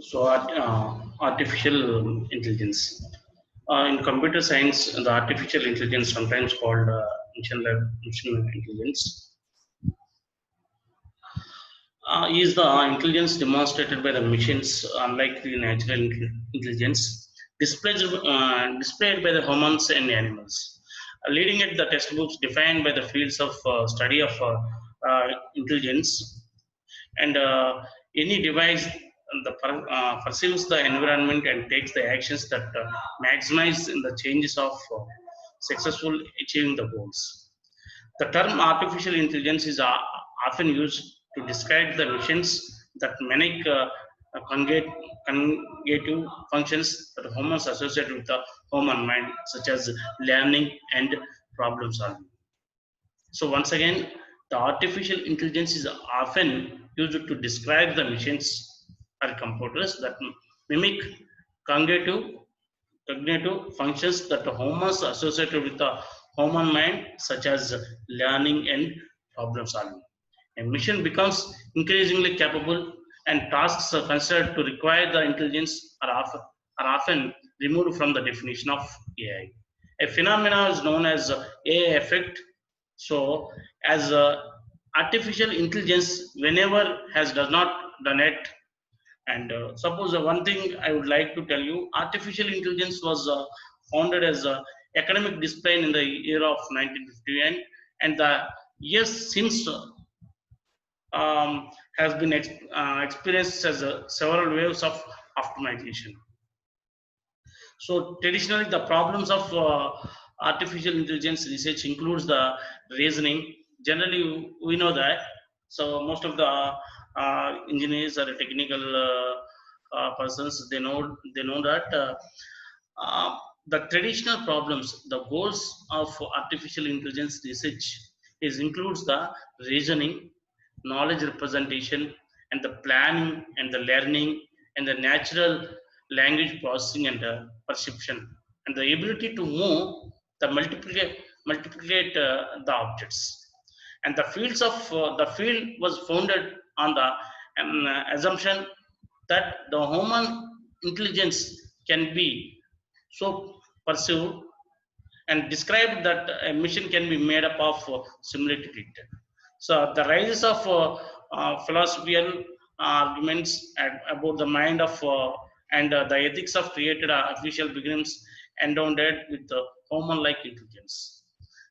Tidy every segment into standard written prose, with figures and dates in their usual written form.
So, artificial intelligence. In computer science, the artificial intelligence, sometimes called machine intelligence, is the intelligence demonstrated by the machines, unlike the natural intelligence, displayed by the humans and animals. Leading at the textbooks defined by the fields of study of intelligence, and any device perceives the environment and takes the actions that maximize in the changes of successful achieving the goals. The term artificial intelligence is often used to describe the machines that mimic cognitive functions that humans associate with the human mind, such as learning and problem solving. So once again, the artificial intelligence is often used to describe the machines or computers that mimic cognitive cognitive functions that humans associated with the human mind, such as learning and problem solving. A machine becomes increasingly capable, and tasks are considered to require the intelligence are often removed from the definition of AI. A phenomenon is known as AI effect. So, as artificial intelligence, whenever has does not done it, and suppose one thing I would like to tell you, artificial intelligence was founded as a academic discipline in the year of 1959, and the years since has been experienced as several waves of optimization. So traditionally, the problems of artificial intelligence research includes the reasoning. Generally, we know that. So most of the engineers or technical persons, they know that the traditional problems, the goals of artificial intelligence research is includes the reasoning, knowledge representation, and the planning and the learning and the natural language processing and perception, and the ability to move the multiplicate the objects. And the field was founded on the assumption that the human intelligence can be so perceived and described that a mission can be made up of simulated it. So the rise of philosophical arguments about the mind of and the ethics of created artificial beginnings endowed with human-like intelligence.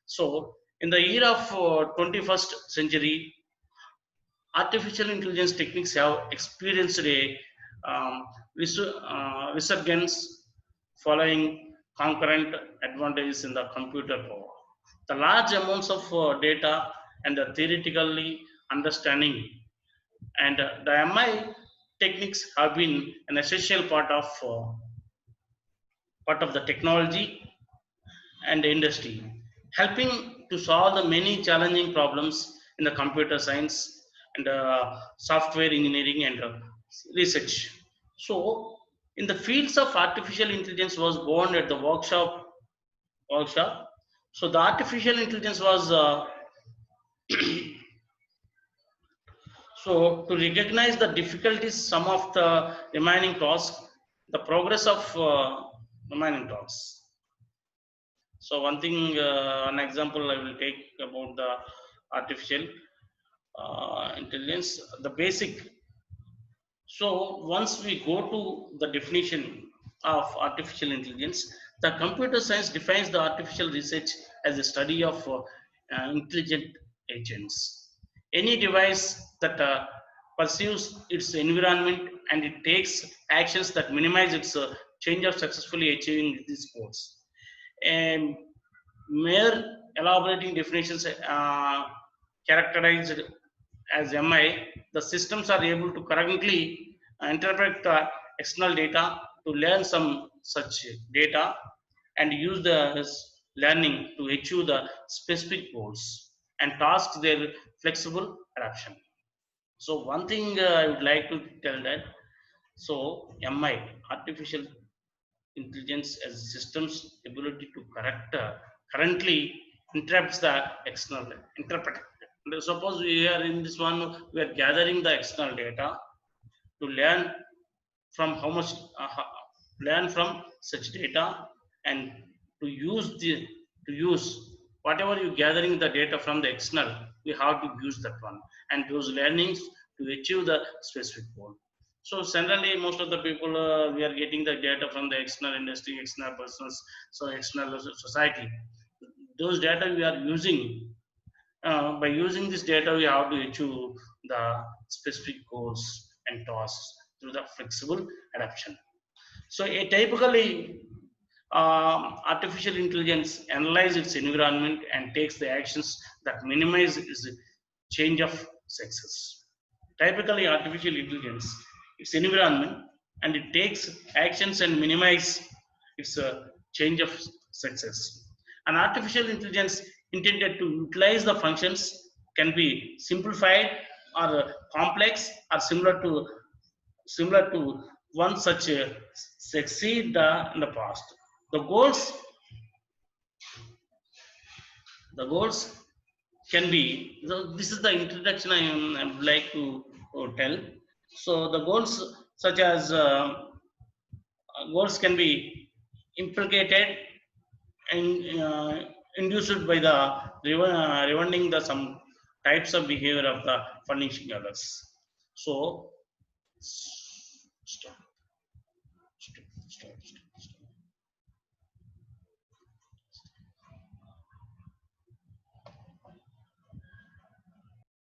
So in the year of 21st century, artificial intelligence techniques have experienced a resurgence following concurrent advantages in the computer power. The large amounts of data and the theoretically understanding and the MI techniques have been an essential part of the technology and the industry, helping to solve the many challenging problems in the computer science and software engineering and research. So, in the fields of artificial intelligence was born at the workshop. So, the artificial intelligence was so to recognize the difficulties, some of the remaining tasks, the progress of remaining tasks. So one thing, an example I will take about the artificial intelligence, the basic. So once we go to the definition of artificial intelligence, the computer science defines the artificial research as a study of intelligent agents. Any device that perceives its environment and it takes actions that minimize its change of successfully achieving these goals. And mere elaborating definitions characterized as MI, the systems are able to correctly interpret the external data to learn some such data and use the learning to achieve the specific goals and tasks their flexible adaptation. So one thing I would like to tell that, so MI, artificial intelligence as systems ability to correct currently interrupts the external interpret. Suppose we are in this one, we are gathering the external data to learn from how much learn from such data, and to use the to use whatever you gathering the data from the external, we have to use that one and those learnings to achieve the specific goal. So generally most of the people we are getting the data from the external industry, external persons, so external society. Those data we are using, by using this data, we have to achieve the specific goals and tasks through the flexible adaptation. So, a typically artificial intelligence analyzes its environment and takes the actions that minimize its change of sexes. Typically, artificial intelligence, its environment, and it takes actions and minimize its change of sexes. An artificial intelligence intended to utilize the functions can be simplified or complex or similar to one such succeed in the past. The goals, the goals can be. So this is the introduction I would like to tell. So the goals such as goals can be implicated and induced by the rewarding the some types of behavior of the punishing others. So stop, stop, stop, stop.